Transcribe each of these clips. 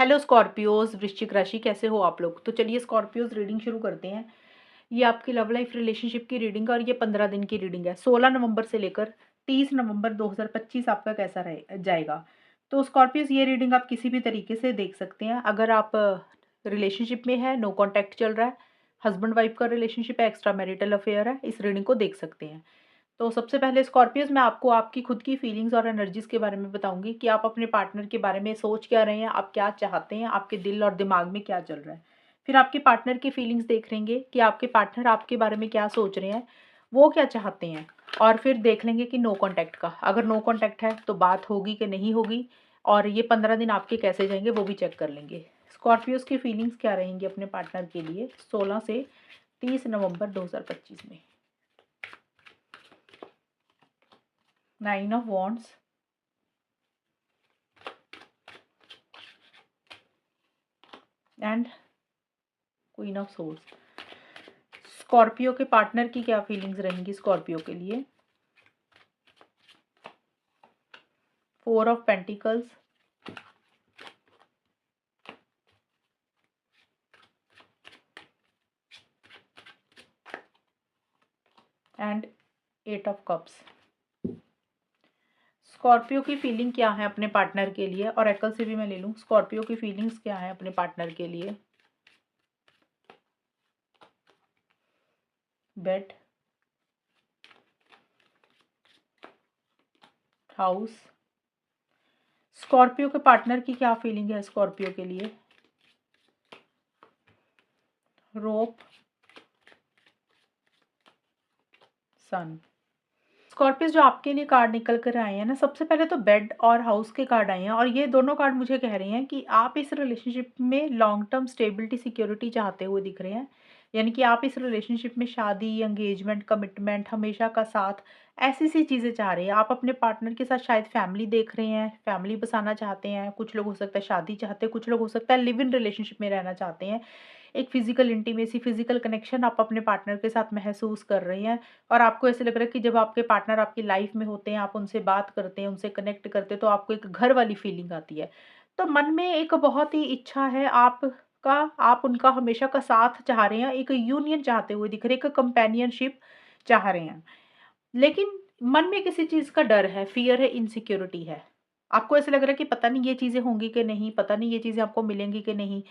Hello Scorpios, वृश्चिक राशि, कैसे हो आप लोग। तो चलिए स्कॉर्पियोज रीडिंग शुरू करते हैं। ये आपकी लव लाइफ रिलेशनशिप की रीडिंग है और ये 15 दिन की रीडिंग है। 16 नवंबर से लेकर 30 नवंबर 2025 आपका कैसा रहे जाएगा। तो स्कॉर्पियोज ये रीडिंग आप किसी भी तरीके से देख सकते हैं। अगर आप रिलेशनशिप में है, नो कॉन्टैक्ट चल रहा है, हस्बैंड वाइफ का रिलेशनशिप है, एक्स्ट्रा मैरिटल अफेयर है, इस रीडिंग को देख सकते हैं। तो सबसे पहले स्कॉर्पियोज मैं आपको आपकी खुद की फीलिंग्स और एनर्जीज के बारे में बताऊंगी कि आप अपने पार्टनर के बारे में सोच क्या रहे हैं, आप क्या चाहते हैं, आपके दिल और दिमाग में क्या चल रहा है। फिर आपके पार्टनर की फीलिंग्स देख लेंगे कि आपके पार्टनर आपके बारे में क्या सोच रहे हैं, वो क्या चाहते हैं। और फिर देख लेंगे कि नो कॉन्टैक्ट का, अगर नो कॉन्टैक्ट है तो बात होगी कि नहीं होगी, और ये 15 दिन आपके कैसे जाएंगे वो भी चेक कर लेंगे। स्कॉर्पियोज की फीलिंग्स क्या रहेंगी अपने पार्टनर के लिए 16 से 30 नवंबर 2025 में। 9 of wands, and queen of swords. Scorpio के पार्टनर की क्या फीलिंग्स रहेंगी स्कॉर्पियो के लिए। 4 of pentacles, and 8 of cups. Scorpio की फीलिंग क्या है अपने पार्टनर के लिए, और एकल से भी मैं ले लूँ स्कॉर्पियो की फीलिंग्स क्या है अपने पार्टनर के लिए। Bed, house. स्कॉर्पियो के पार्टनर की क्या फीलिंग है स्कॉर्पियो के लिए। रोप, सन। स्कॉर्पियो जो आपके लिए कार्ड निकल कर आए हैं ना, सबसे पहले तो बेड और हाउस के कार्ड आए हैं, और ये दोनों कार्ड मुझे कह रहे हैं कि आप इस रिलेशनशिप में लॉन्ग टर्म स्टेबिलिटी सिक्योरिटी चाहते हुए दिख रहे हैं। यानी कि आप इस रिलेशनशिप में शादी, एंगेजमेंट, कमिटमेंट, हमेशा का साथ, ऐसी सी चीज़ें चाह रहे हैं। आप अपने पार्टनर के साथ शायद फैमिली देख रहे हैं, फैमिली बसाना चाहते हैं। कुछ लोग हो सकता है शादी चाहते हैं, कुछ लोग हो सकता है लिव इन रिलेशनशिप में रहना चाहते हैं। एक फिजिकल इंटीमेसी, फिजिकल कनेक्शन आप अपने पार्टनर के साथ महसूस कर रहे हैं। और आपको ऐसे लग रहा है कि जब आपके पार्टनर आपकी लाइफ में होते हैं, आप उनसे बात करते हैं, उनसे कनेक्ट करते हैं, तो आपको एक घर वाली फीलिंग आती है। तो मन में एक बहुत ही इच्छा है आपका, आप उनका हमेशा का साथ चाह रहे हैं, एक यूनियन चाहते हुए दिख रहे हैं, एक कंपेनियनशिप चाह रहे हैं। लेकिन मन में किसी चीज़ का डर है, फ़ियर है, इनसिक्योरिटी है। आपको ऐसा लग रहा है कि पता नहीं ये चीज़ें होंगी कि नहीं, पता नहीं ये चीज़ें आपको मिलेंगी कि नहीं।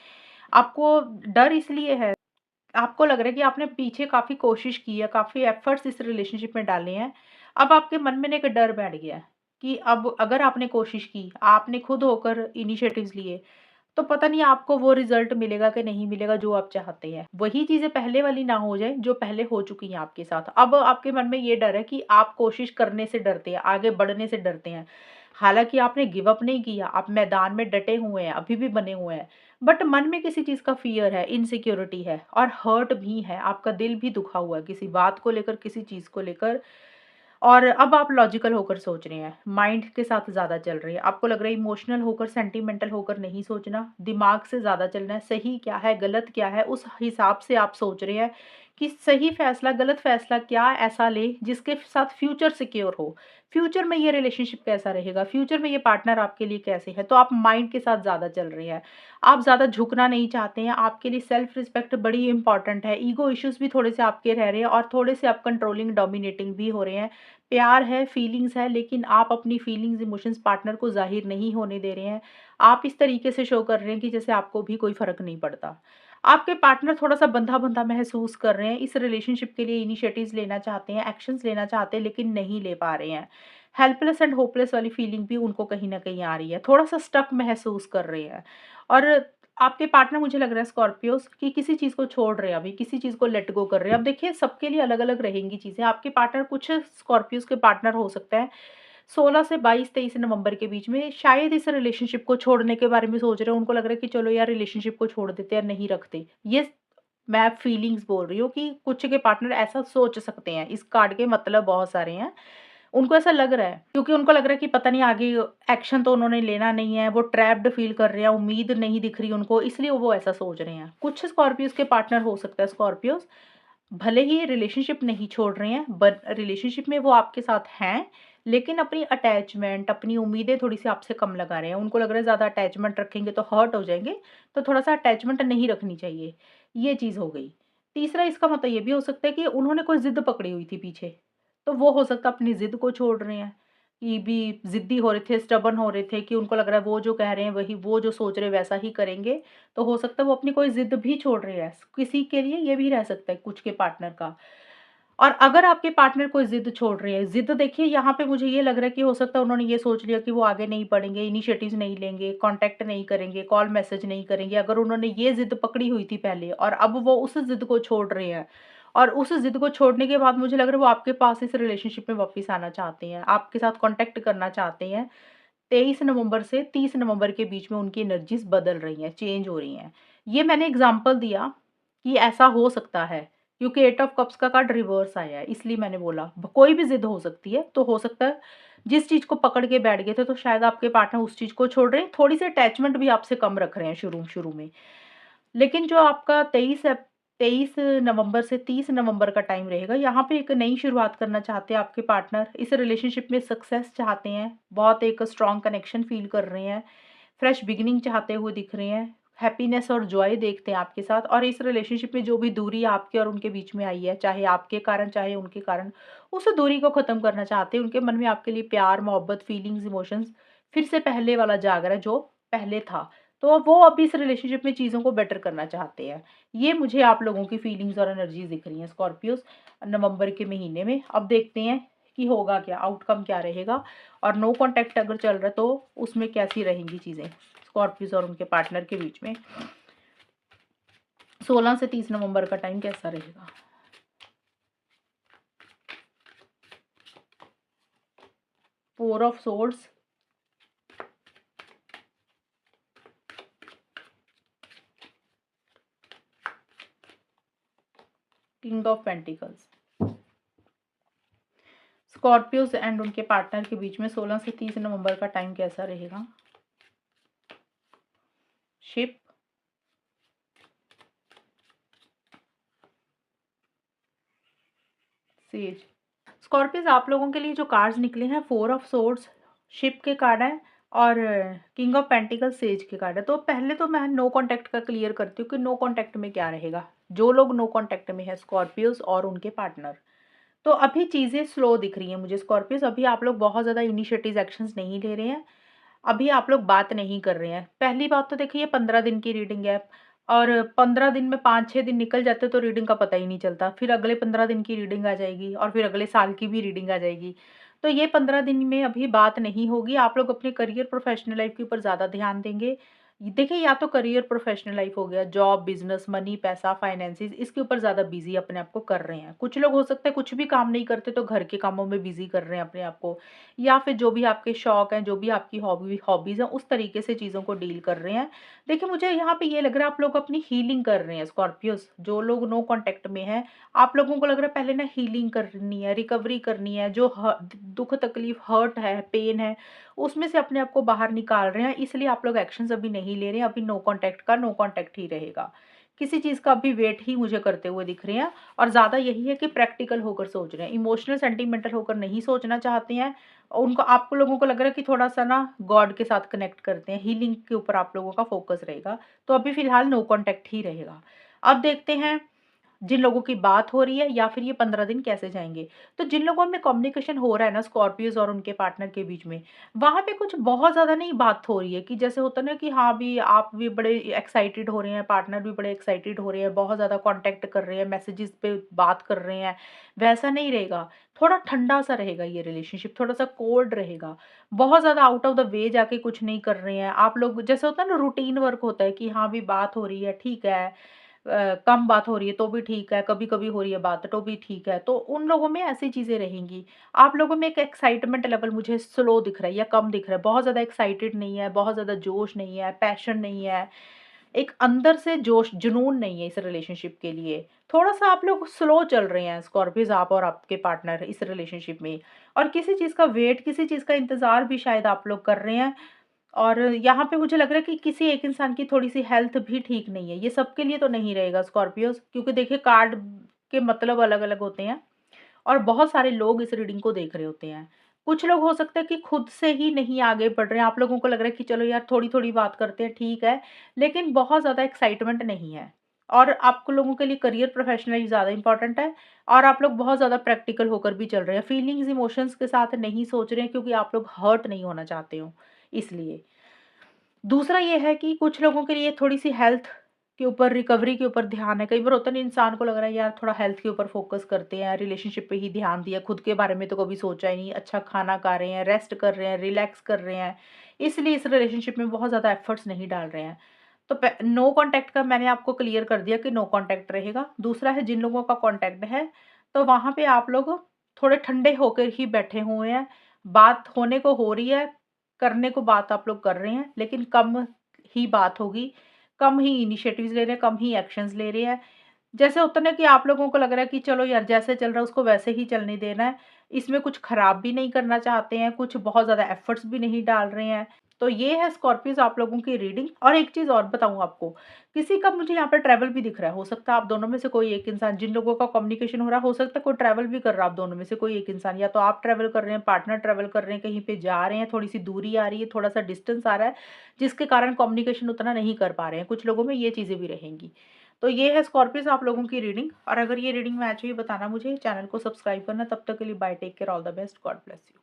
आपको डर इसलिए है, आपको लग रहा है कि आपने पीछे काफ़ी कोशिश की है, काफ़ी एफर्ट्स इस रिलेशनशिप में डाले हैं। अब आपके मन में ना एक डर बैठ गया है कि अब अगर आपने कोशिश की, आपने खुद होकर इनिशिएटिव्स लिए, तो पता नहीं आपको वो रिज़ल्ट मिलेगा कि नहीं मिलेगा जो आप चाहते हैं। वही चीज़ें पहले वाली ना हो जाए जो पहले हो चुकी हैं आपके साथ। अब आपके मन में ये डर है कि आप कोशिश करने से डरते हैं, आगे बढ़ने से डरते हैं। हालाँकि आपने गिव अप नहीं किया, आप मैदान में डटे हुए हैं, अभी भी बने हुए हैं। बट मन में किसी चीज़ का फ़ियर है, इनसिक्योरिटी है, और हर्ट भी है, आपका दिल भी दुखा हुआ है किसी बात को लेकर, किसी चीज़ को लेकर। और अब आप लॉजिकल होकर सोच रहे हैं, माइंड के साथ ज़्यादा चल रहे हैं। आपको लग रहा है इमोशनल होकर, सेंटिमेंटल होकर नहीं सोचना, दिमाग से ज़्यादा चलना है। सही क्या है, गलत क्या है, उस हिसाब से आप सोच रहे हैं कि सही फ़ैसला, गलत फ़ैसला क्या ऐसा लें जिसके साथ फ्यूचर सिक्योर हो। फ्यूचर में ये रिलेशनशिप कैसा रहेगा, फ्यूचर में ये पार्टनर आपके लिए कैसे है। तो आप माइंड के साथ ज़्यादा चल रहे हैं। आप ज़्यादा झुकना नहीं चाहते हैं, आपके लिए सेल्फ रिस्पेक्ट बड़ी इंपॉर्टेंट है। ईगो इश्यूज़ भी थोड़े से आपके रह रहे हैं, और थोड़े से आप कंट्रोलिंग, डोमिनेटिंग भी हो रहे हैं। प्यार है, फीलिंग्स है, लेकिन आप अपनी फीलिंग्स, इमोशंस पार्टनर को ज़ाहिर नहीं होने दे रहे हैं। आप इस तरीके से शो कर रहे हैं कि जैसे आपको भी कोई फ़र्क नहीं पड़ता। आपके पार्टनर थोड़ा-सा बंधा-बंधा महसूस कर रहे हैं, इस रिलेशनशिप के लिए इनिशिएटिव्स लेना चाहते हैं, एक्शंस लेना चाहते हैं, लेकिन नहीं ले पा रहे हैं। हेल्पलेस एंड होपलेस वाली फीलिंग भी उनको कहीं न कहीं आ रही है, थोड़ा-सा स्टक महसूस कर रहे हैं। और आपके पार्टनर, मुझे लग रहा है स्कॉर्पियोज़, कि किसी चीज़ को छोड़ रहे हैं अभी, किसी चीज़ को लेट गो कर रहे हैं। अब देखिए सबके लिए अलग-अलग रहेंगी चीज़ें। आपके पार्टनर, कुछ स्कॉर्पियोज़ के पार्टनर हो सकता है 16 से 22-23 नवंबर के बीच में शायद इस रिलेशनशिप को छोड़ने के बारे में सोच रहे हैं। उनको लग रहा है कि चलो यार रिलेशनशिप को छोड़ देते हैं, नहीं रखते। ये मैं फीलिंग्स बोल रही हूँ कि कुछ के पार्टनर ऐसा सोच सकते हैं। इस कार्ड के मतलब बहुत सारे हैं। उनको ऐसा लग रहा है, क्योंकि उनको लग रहा है कि पता नहीं आगे एक्शन तो उन्होंने लेना नहीं है, वो ट्रैप्ड फ़ील कर रहे हैं, उम्मीद नहीं दिख रही उनको, इसलिए वो ऐसा सोच रहे हैं। कुछ स्कॉर्पियोज़ के पार्टनर हो सकता है भले ही रिलेशनशिप नहीं छोड़ रहे हैं, बट रिलेशनशिप में वो आपके साथ हैं, लेकिन अपनी अटैचमेंट, अपनी उम्मीदें थोड़ी-सी आपसे कम लगा रहे हैं। उनको लग रहा है ज़्यादा अटैचमेंट रखेंगे तो हर्ट हो जाएँगे, तो थोड़ा-सा अटैचमेंट नहीं रखनी चाहिए। ये चीज़ हो गई। तीसरा इसका मतलब ये भी हो सकता है कि उन्होंने कोई ज़िद पकड़ी हुई थी पीछे, तो वो हो सकता है अपनी ज़िद को छोड़ रहे हैं, कि भी ज़िद्दी हो रहे थे, स्टबर्न हो रहे थे कि उनको लग रहा है वो जो कह रहे हैं वही वो जो सोच रहे हैं वैसा ही करेंगे। तो हो सकता है वो अपनी कोई ज़िद भी छोड़ रहे हैं। किसी के लिए ये भी रह सकता है कुछ के पार्टनर का। और अगर आपके पार्टनर कोई ज़िद छोड़ रहे हैं, ज़िद देखिए यहाँ पे मुझे ये लग रहा है कि हो सकता है उन्होंने ये सोच लिया कि वो आगे नहीं बढ़ेंगे, इनिशिएटिव्स नहीं लेंगे, कॉन्टैक्ट नहीं करेंगे, कॉल मैसेज नहीं करेंगे। अगर उन्होंने ये ज़िद पकड़ी हुई थी पहले और अब वो उस ज़िद को छोड़ रहे हैं और उस ज़िद को छोड़ने के बाद मुझे लग रहा है वो आपके पास इस रिलेशनशिप में वापस आना चाहते हैं, आपके साथ कॉन्टैक्ट करना चाहते हैं। 23 नवंबर से 30 नवंबर के बीच में उनकी एनर्जीज़ बदल रही हैं, चेंज हो रही हैं। ये मैंने एग्ज़ाम्पल दिया कि ऐसा हो सकता है, क्योंकि 8 ऑफ कप्स का कार्ड रिवर्स आया है, इसलिए मैंने बोला। कोई भी ज़िद हो सकती है, तो हो सकता है जिस चीज़ को पकड़ के बैठ गए थे, तो शायद आपके पार्टनर उस चीज़ को छोड़ रहे हैं, थोड़ी-सी अटैचमेंट भी आपसे कम रख रहे हैं शुरू-शुरू में। लेकिन जो आपका 23 नवंबर से 30 नवंबर का टाइम रहेगा, यहाँ पे एक नई शुरुआत करना चाहते हैं आपके पार्टनर। इस रिलेशनशिप में सक्सेस चाहते हैं, बहुत एक स्ट्रॉन्ग कनेक्शन फ़ील कर रहे हैं, फ्रेश बिगिनिंग चाहते हुए दिख रहे हैं, हैप्पीनेस और जॉय देखते हैं आपके साथ और इस रिलेशनशिप में जो भी दूरी आपके और उनके बीच में आई है, चाहे आपके कारण, चाहे उनके कारण, उस दूरी को ख़त्म करना चाहते हैं। उनके मन में आपके लिए प्यार, मोहब्बत, फीलिंग्स, इमोशंस फिर से पहले वाला जाग रहा है, जो पहले था। तो वो अब इस रिलेशनशिप में चीज़ों को बेटर करना चाहते हैं। ये मुझे आप लोगों की फीलिंग्स और एनर्जीज़ दिख रही हैं स्कॉर्पियोज़ नवंबर के महीने में। अब देखते हैं कि होगा क्या, आउटकम क्या रहेगा और नो कॉन्टैक्ट अगर चल रहा है तो उसमें कैसी रहेंगी चीज़ें स्कॉर्पियोज़ और उनके पार्टनर के बीच में। 16 से 30 नवंबर का टाइम कैसा रहेगा? Four of swords, king of pentacles. Scorpios and उनके पार्टनर के बीच में 16 से 30 नवंबर का टाइम कैसा रहेगा? Ship, says. स्कॉर्पियोज़ आप लोगों के लिए जो कार्ड्स निकले हैं, फोर ऑफ सोर्ड्स, शिप के कार्ड हैं और किंग ऑफ पेंटिकल्स, सेज के कार्ड है। तो पहले तो मैं नो कॉन्टैक्ट का क्लियर करती हूँ कि नो कॉन्टैक्ट में क्या रहेगा। जो लोग नो कॉन्टैक्ट में है स्कॉर्पियोज़ और उनके पार्टनर, तो अभी चीज़ें स्लो दिख रही हैं मुझे स्कॉर्पियोज़। अभी आप लोग बहुत ज़्यादा इनिशिएटिव एक्शंस नहीं ले रहे हैं। अभी आप लोग बात नहीं कर रहे हैं। पहली बात तो देखिए, ये 15 दिन की रीडिंग है और 15 दिन में 5-6 दिन निकल जाते तो रीडिंग का पता ही नहीं चलता। फिर अगले 15 दिन की रीडिंग आ जाएगी और फिर अगले साल की भी रीडिंग आ जाएगी। तो ये 15 दिन में अभी बात नहीं होगी। आप लोग अपने करियर, प्रोफ़ेशनल लाइफ़ के ऊपर ज़्यादा ध्यान देंगे। देखिए, या तो करियर, प्रोफ़ेशनल लाइफ़ हो गया, जॉब, बिज़नेस, मनी, पैसा, फाइनेंसेस, इसके ऊपर ज़्यादा बिज़ी अपने आप को कर रहे हैं। कुछ लोग हो सकता है कुछ भी काम नहीं करते तो घर के कामों में बिज़ी कर रहे हैं अपने आप को। या फिर जो भी आपके शौक हैं, जो भी आपकी हॉबीज़ हैं, उस तरीके से चीज़ों को डील कर रहे हैं। देखिए, मुझे यहाँ पे ये लग रहा है आप लोग अपनी हीलिंग कर रहे हैं स्कॉर्पियोज़। जो लोग नो कॉन्टैक्ट में हैं, आप लोगों को लग रहा है पहले ना हीलिंग करनी है, रिकवरी करनी है। जो दुःख, तकलीफ़, हर्ट है, पेन है, उसमें से अपने आप को बाहर निकाल रहे हैं। इसलिए आप लोग एक्शंस अभी नहीं ले रहे हैं। अभी नो कॉन्टैक्ट का नो कॉन्टैक्ट ही रहेगा। किसी चीज़ का अभी वेट ही मुझे करते हुए दिख रहे हैं और ज़्यादा यही है कि प्रैक्टिकल होकर सोच रहे हैं। इमोशनल, सेंटिमेंटल होकर नहीं सोचना चाहते हैं। उनको, आप लोगों को लग रहा है कि थोड़ा-सा ना गॉड के साथ कनेक्ट करते हैं, हीलिंग के ऊपर आप लोगों का फ़ोकस रहेगा। तो अभी फ़िलहाल नो कॉन्टैक्ट ही रहेगा। अब देखते हैं जिन लोगों की बात हो रही है या फिर ये 15 दिन कैसे जाएँगे। तो जिन लोगों में कम्युनिकेशन हो रहा है ना स्कॉर्पियोज़ और उनके पार्टनर के बीच में, वहाँ पे कुछ बहुत ज़्यादा नहीं बात हो रही है कि जैसे होता है ना कि हाँ, भी आप भी बड़े एक्साइटेड हो रहे हैं, पार्टनर भी बड़े एक्साइटेड हो रहे हैं, बहुत ज़्यादा कॉन्टैक्ट कर रहे हैं, मैसेजेस पे बात कर रहे हैं, वैसा नहीं रहेगा। थोड़ा ठंडा-सा रहेगा ये रिलेशनशिप, थोड़ा-सा कोल्ड रहेगा। बहुत ज़्यादा आउट ऑफ द वे जाके कुछ नहीं कर रहे हैं। आप लोग जैसे होता है ना, रूटीन वर्क होता है कि हाँ, भी बात हो रही है, ठीक है। कम बात हो रही है तो भी ठीक है, कभी-कभी हो रही है बात तो भी ठीक है। तो उन लोगों में ऐसी चीज़ें रहेंगी। आप लोगों में एक एक्साइटमेंट लेवल मुझे स्लो दिख रहा है या कम दिख रहा है। बहुत ज़्यादा एक्साइटेड नहीं है, बहुत ज़्यादा जोश नहीं है, पैशन नहीं है। एक अंदर से जोश, जुनून नहीं है इस रिलेशनशिप के लिए। थोड़ा-सा आप लोग स्लो चल रहे हैं स्कॉर्पियोज़, आप और आपके पार्टनर इस रिलेशनशिप में। और किसी चीज़ का वेट, किसी चीज़ का इंतज़ार भी शायद आप लोग कर रहे हैं। और यहाँ पे मुझे लग रहा है कि किसी एक इंसान की थोड़ी-सी हेल्थ भी ठीक नहीं है। ये सबके लिए तो नहीं रहेगा स्कॉर्पियोज़, क्योंकि देखिए कार्ड के मतलब अलग-अलग होते हैं और बहुत सारे लोग इस रीडिंग को देख रहे होते हैं। कुछ लोग हो सकता है कि खुद से ही नहीं आगे बढ़ रहे हैं, आप लोगों को लग रहा है कि चलो यार थोड़ी-थोड़ी बात करते हैं, ठीक है, लेकिन बहुत ज़्यादा एक्साइटमेंट नहीं है। और आपको लोगों के लिए करियर प्रोफेशनली ज़्यादा इम्पोर्टेंट है और आप लोग बहुत ज़्यादा प्रैक्टिकल होकर भी चल रहे हैं। फीलिंग्स, इमोशंस के साथ नहीं सोच रहे हैं क्योंकि आप लोग हर्ट नहीं होना चाहते हो, इसलिए। दूसरा ये है कि कुछ लोगों के लिए थोड़ी-सी हेल्थ के ऊपर, रिकवरी के ऊपर ध्यान है। कई बार होता है ना, इंसान को लग रहा है यार थोड़ा हेल्थ के ऊपर फ़ोकस करते हैं, रिलेशनशिप पे ही ध्यान दिया, खुद के बारे में तो कभी सोचा ही नहीं, अच्छा खाना खा रहे हैं, रेस्ट कर रहे हैं, रिलैक्स कर रहे हैं, इसलिए इस रिलेशनशिप में बहुत ज़्यादा एफर्ट्स नहीं डाल रहे हैं। तो प नो कॉन्टैक्ट का मैंने आपको क्लियर कर दिया कि नो कॉन्टैक्ट रहेगा। दूसरा है, जिन लोगों का कॉन्टैक्ट है, तो वहाँ पे आप लोग थोड़े ठंडे होकर ही बैठे हुए हैं, बात होने को हो रही है, करने को बात आप लोग कर रहे हैं, लेकिन कम ही बात होगी, कम ही इनिशिएटिव्स ले रहे हैं, कम ही एक्शंस ले रहे हैं। जैसे होता है ना कि आप लोगों को लग रहा है कि चलो यार जैसे चल रहा है उसको वैसे ही चलने देना है, इसमें कुछ खराब भी नहीं करना चाहते हैं, कुछ बहुत ज़्यादा एफर्ट्स भी नहीं डाल रहे हैं। तो ये है स्कॉर्पियोज़ आप लोगों की रीडिंग। और एक चीज़ और बताऊँ आपको, किसी का मुझे यहाँ पे ट्रैवल भी दिख रहा है, हो सकता है आप दोनों में से कोई एक इंसान, जिन लोगों का कम्युनिकेशन हो रहा है, हो सकता है कोई ट्रैवल भी कर रहा है, आप दोनों में से कोई एक इंसान, या तो आप ट्रैवल कर रहे हैं, पार्टनर ट्रैवल कर रहे हैं, कहीं पे जा रहे हैं, थोड़ी-सी दूरी आ रही है, थोड़ा-सा डिस्टेंस आ रहा है, जिसके कारण कम्युनिकेशन उतना नहीं कर पा रहे हैं। कुछ लोगों में ये चीज़ें भी रहेंगी। तो ये है स्कॉर्पियोज़ आप लोगों की रीडिंग। और अगर ये रीडिंग मैच हुई, बताना मुझे, चैनल को सब्सक्राइब करना। तब तक के लिए bye, take care, all the best, God bless you.